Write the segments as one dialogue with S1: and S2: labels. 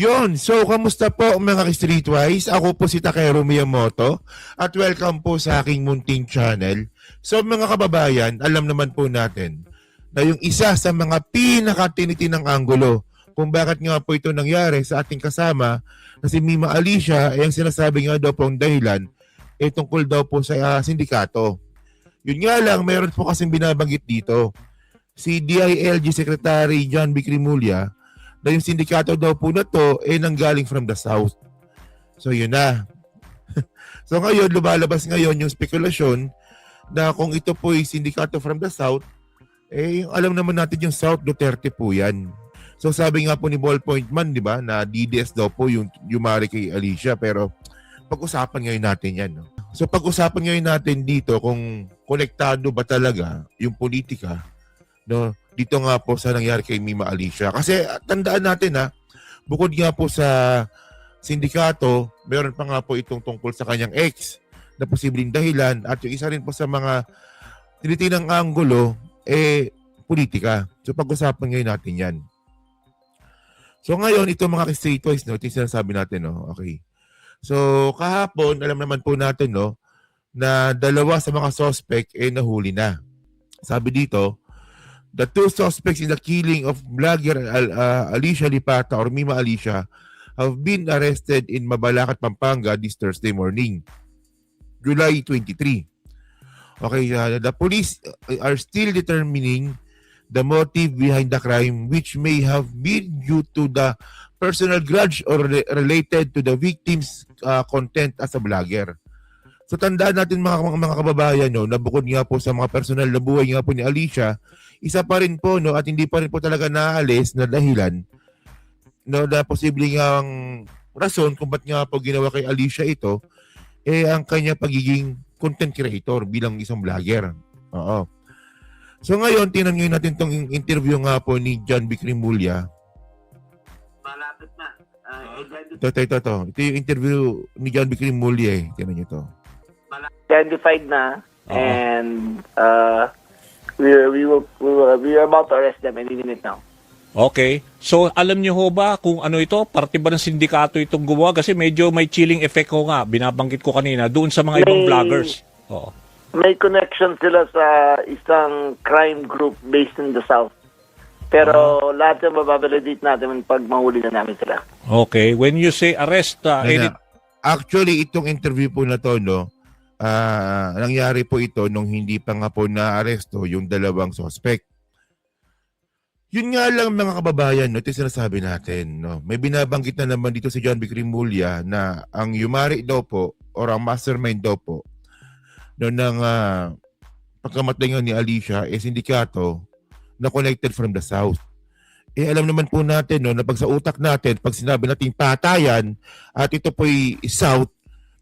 S1: Yon, so kamusta po mga ka-Streetwise? Ako po si Takeru Miyamoto at welcome po sa aking munting channel. So mga kababayan, alam naman po natin na yung isa sa mga pinakatinitinang anggulo kung bakit nga po ito nangyari sa ating kasama na si Mima Alicia ay ang sinasabi nga daw po ang dahilan ay tungkol daw po sa sindikato. Yun nga lang, mayroon po kasing binabanggit dito. Si DILG Secretary John B. Cremulya na yung sindikato daw po na to nanggaling from the South. So yun na. So ngayon, lumalabas ngayon yung spekulasyon na kung ito po ay sindikato from the South, alam naman natin yung South Duterte po yan. So sabi nga po ni Ballpoint Man, di ba, na DDS daw po yung yumari kay Alicia, pero pag-usapan ngayon natin yan. No? So pag-usapan ngayon natin dito kung konektado ba talaga yung politika, no, dito nga po sa nangyari kay Mima Alicia. Kasi tandaan natin bukod nga po sa sindikato, meron pa nga po itong tungkol sa kanyang ex na posibleng dahilan at yung isa rin po sa mga tinitinang anggulo, politika. So pag-usapan ngayon natin yan. So ngayon, ito mga streetwise, no, ito yung sinasabi natin, no, okay. So kahapon, alam naman po natin, no, na dalawa sa mga suspect nahuli na. Sabi dito, the two suspects in the killing of vlogger Alicia Lipata or Mima Alicia have been arrested in Mabalacat, Pampanga this Thursday morning, July 23. Okay, the police are still determining the motive behind the crime, which may have been due to the personal grudge or related to the victim's content as a vlogger. So tandaan natin mga kababayan, no, na bukod nga po sa mga personal na buhay nga po ni Alicia, isa pa rin po, no, at hindi pa rin po talaga naalis na dahilan, no, na posibleng ang rason kung ba't nga po ginawa kay Alicia ito, ang kanya pagiging content creator bilang isang vlogger. Oo. So ngayon, tinanong natin itong interview nga po ni John B. Cremulya.
S2: Malapit na.
S1: Ito yung interview ni John B. Cremulya. Tinan nyo ito.
S2: Identified na, and we are about to arrest them any minute now.
S3: Okay. So, alam niyo ho ba kung ano ito? Parte ba ng sindikato itong gumawa? Kasi medyo may chilling effect ko nga. Binabanggit ko kanina doon sa mga ibang vloggers. Oo.
S2: May connection sila sa isang crime group based in the South. Pero lahat yung mababalidate natin pag mahuli na namin sila.
S3: Okay. When you say arrest,
S1: Actually, itong interview po na to, no, nangyari po ito nung hindi pa nga po na-aresto yung dalawang suspect. Yun nga lang mga kababayan, no, ito sinasabi natin. No, may binabanggit na naman dito si John B. Cremulya na ang yumari daw po or ang mastermind daw po no, ng pagkamatay nga ni Alicia sindikato na connected from the South. Alam naman po natin, no, na pag sa utak natin, pag sinabi natin patayan at ito po'y South,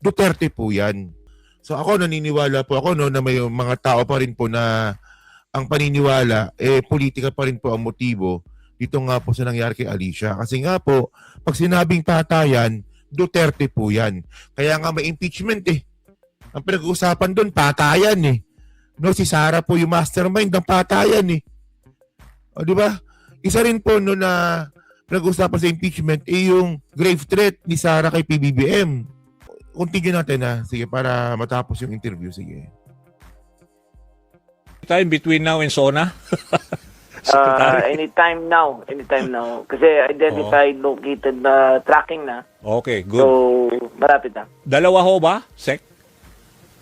S1: Duterte po yan. So ako naniniwala po ako, no, na may mga tao pa rin po na ang paniniwala, politika pa rin po ang motibo dito nga po sa nangyari kay Alicia. Kasi nga po, pag sinabing patayan, Duterte po yan. Kaya nga may impeachment Ang pinag-uusapan doon, patayan No, si Sara po yung mastermind ng patayan O, di ba? Isa rin po no na pinag-uusapan sa impeachment yung grave threat ni Sara kay PBBM. Continue natin Sige, para matapos yung interview. Sige.
S3: time between now and Sona?
S2: Anytime now. Kasi identified, located, tracking na.
S3: Okay, good.
S2: So, malapit na.
S3: Dalawa ho ba, Sec?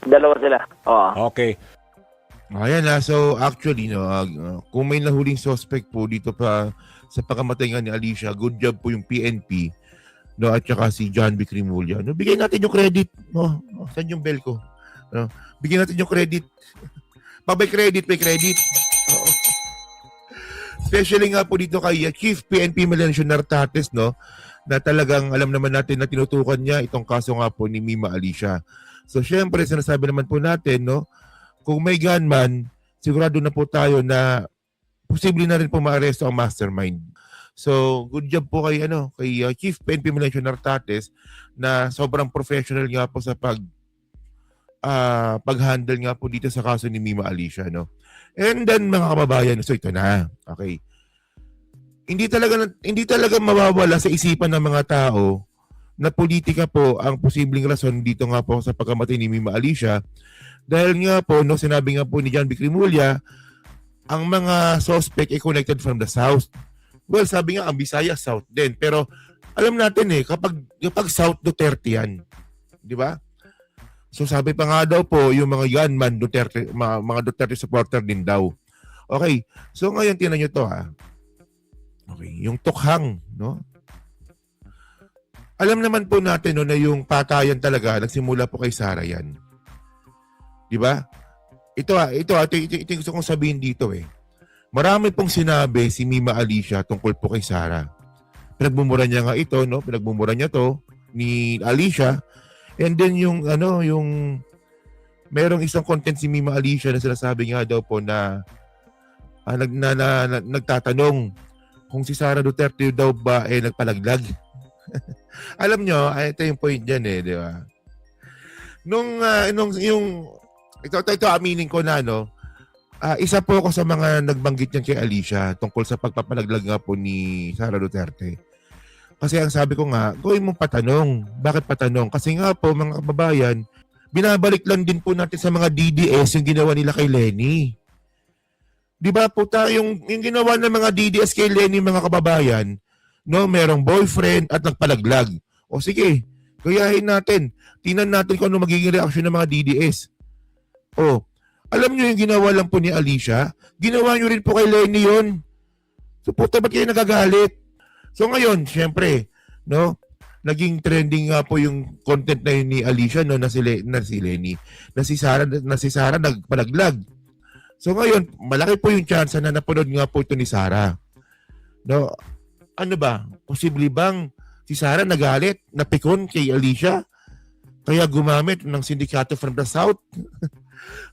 S2: Dalawa sila. Oo.
S3: Okay.
S1: Ayan so actually, no, kung may nahuling suspect po dito pa sa pagkamatay nga ni Alicia, good job po yung PNP, no, at saka si John B. Cremulya. No, bigyan natin yung credit. Saan yung bell ko? No, bigyan natin yung credit. May credit. Oo. Especially nga po dito kay Chief PNP Melencio Nartates, no, na talagang alam naman natin na tinutukan niya itong kaso nga po ni Mima Alicia. So syempre, sinasabi naman po natin, no, kung may gunman, sigurado na po tayo na posible na rin po maaresto ang mastermind. So, good job po kay Chief PNP Melencio Nartates na sobrang professional nga po sa pag-handle nga po dito sa kaso ni Mima Alicia, no. And then mga kababayan, so ito na. Okay. hindi talaga mawawala sa isipan ng mga tao na politika po ang posibleng rason dito nga po sa pagkamatay ni Mima Alicia. Dahil nga po, no, sinabi nga po ni John B. Cremulya, ang mga suspect ay connected from the South. Well, sabi nga, ang Bisaya, South din. Pero alam natin kapag South, Duterte yan. Di ba? So sabi pa nga daw po, yung mga gunman, Duterte, mga Duterte supporter din daw. Okay, so ngayon tinan nyo to ha. Okay, yung tukhang, no? Alam naman po natin no, na yung patayan talaga nagsimula po kay Sara yan. Di ba? Ito gusto kong sabihin dito eh. Marami pong sinabi si Mima Alicia tungkol po kay Sara. Pinagbumura niya nga ito, no? Pinagbumura niya to ni Alicia. And then yung merong isang content si Mima Alicia na sinasabi nga daw po na nagtatanong kung si Sara Duterte daw ba nagpalaglag. Alam nyo, ito yung point dyan di ba? Ito aminin ko na, no? Isa po ako sa mga nagbanggit niyan kay Alicia tungkol sa pagpapalaglag nga po ni Sara Duterte. Kasi ang sabi ko nga, gawin mong patanong. Bakit patanong? Kasi nga po, mga kababayan, binabalik lang din po natin sa mga DDS yung ginawa nila kay Lenny. Di ba po yung ginawa ng mga DDS kay Lenny, mga kababayan, no, merong boyfriend at nagpalaglag. O sige, gayahin natin. Tingnan natin kung ano magiging reaksyon ng mga DDS. O, alam nyo yung ginawa lang po ni Alicia? Ginawa nyo rin po kay Lenny yun. So, puta, ba't kayo nagagalit? So, ngayon, syempre, no, naging trending nga po yung content na yun ni Alicia, no, na si Lenny. Na si Sara nagpalaglag. So, ngayon, malaki po yung chance na napanood nga po ito ni Sara. No, ano ba? Posible bang si Sara nagalit, napikon kay Alicia? Kaya gumamit ng sindikato from the South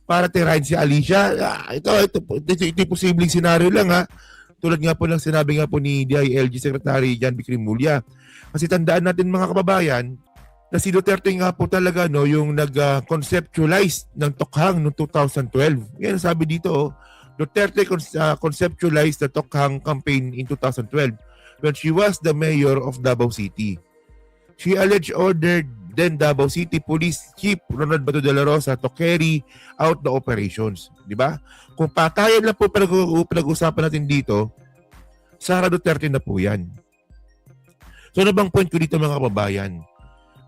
S1: para tirahin si Alicia? Ito yung posibleng senaryo lang ha. Tulad nga po ng sinabi nga po ni DILG Secretary John B. Cremulya. Kasi tandaan natin mga kababayan na si Duterte nga po talaga no, yung nag-conceptualize ng Tokhang noong 2012. Yan sabi dito, Duterte conceptualized the Tokhang campaign in 2012 when she was the mayor of Davao City. She alleged ordered then Davao City Police Chief Ronald Bato de la Rosa to carry out the operations. Di ba? Kung patayan lang po pinag-usapan natin dito, Sara Duterte na po yan. So ano bang point ko dito mga kababayan?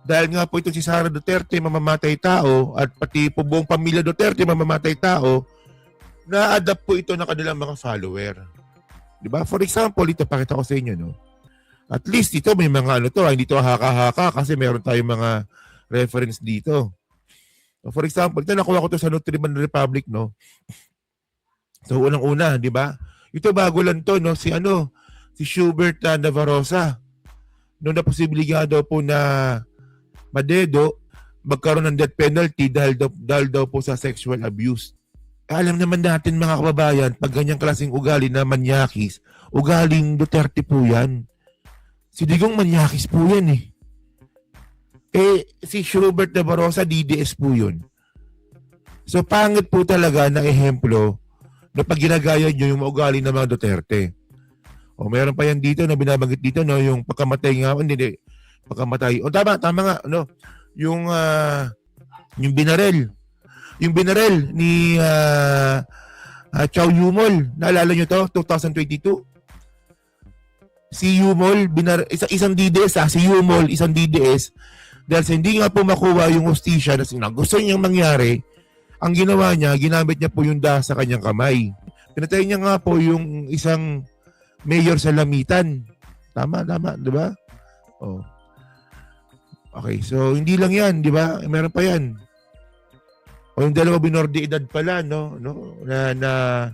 S1: Dahil nga po ito si Sara Duterte mamamatay tao at pati po buong pamilya Duterte mamamatay tao, na-adapt po ito ng kanilang mga follower. Diba? For example, ito pakita ko sa inyo, no? At least ito may mga hindi to haka-haka kasi meron tayong mga reference dito. So, for example, ito nakuha ko to sa Nutriman Republic, no? So unang-una, di ba? Ito bago lang to, no? Si Schubert Navarroza. Noong na posible nga daw po na madedo, magkaroon ng death penalty dahil daw po sa sexual abuse. Alam naman natin mga kababayan, pag ganyang klaseng ugali na manyakis, ugaling Duterte po yan. Si Digong manyakis po yan eh. Si Schubert Navarroza, DDS po yun. So pangit po talaga na ehemplo na pag ginagaya nyo yung ugali ng mga Duterte. O meron pa yan dito na binabanggit dito, no, yung pagkamatay nga, hindi, pagkamatay. O tama nga, no, yung binarel. Yung binarel ni Chow Yumol, naalala nyo to, 2022? Si Yumol, isang DDS si Yumol, isang DDS, dahil sa hindi nga po makuha yung hustisya na gusto niyang mangyari, ang ginawa niya, ginamit niya po yung sa kanyang kamay. Pinatay niya nga po yung isang mayor sa Lamitan. Tama, di ba? Oh. Okay, so hindi lang yan, di ba? Meron pa yan. O yung dalawa binordi edad pala, no? Na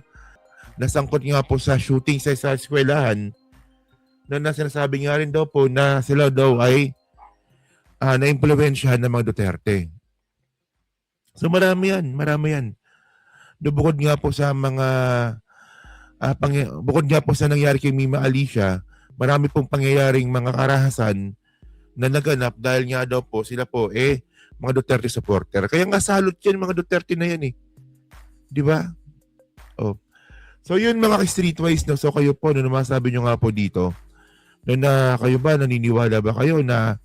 S1: nasangkot nga po sa shooting sa eskwelahan na sinasabi nga rin daw po na sila daw ay na-impluwensyahan ng mga Duterte. So marami yan. Bukod nga po sa mga bukod nga po sa nangyari kay Mima Alicia, marami pong pangyayaring mga karahasan na naganap dahil nga daw po sila po mga Duterte supporter. Kaya nga salot yan mga Duterte na yan eh. Di ba? Oh. So yun mga ka-streetwise, no? So kayo po, no, masabi nyo nga po dito, no, na kayo ba, naniniwala ba kayo na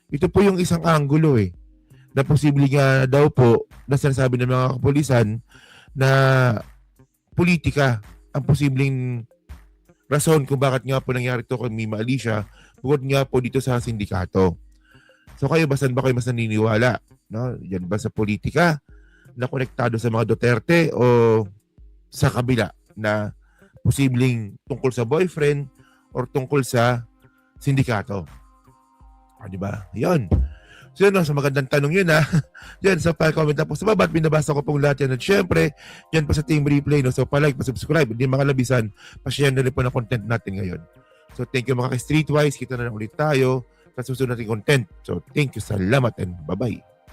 S1: ito po yung isang anggulo na posible nga daw po na sinasabi ng mga kapulisan na politika ang posibleng rason kung bakit nga po nangyari ito kay Mima Alicia bukod nga po dito sa sindikato. So kayo ba, saan ba kayo mas naniniwala? No? Yan ba sa politika na konektado sa mga Duterte o sa kabila na posibleng tungkol sa boyfriend or tungkol sa sindikato? Di ba? Yun. So yun, sa magandang tanong yun Yan, so pa-comment na po sa baba at binabasa ko pong lahat yan. At syempre, yan po sa Team Replay. No? So pa-like, pa-subscribe, hindi makalabisan, pa-share na rin po ng content natin ngayon. So thank you mga ka-streetwise. Kita na lang ulit tayo sa susunod nating content. So thank you, salamat and bye-bye.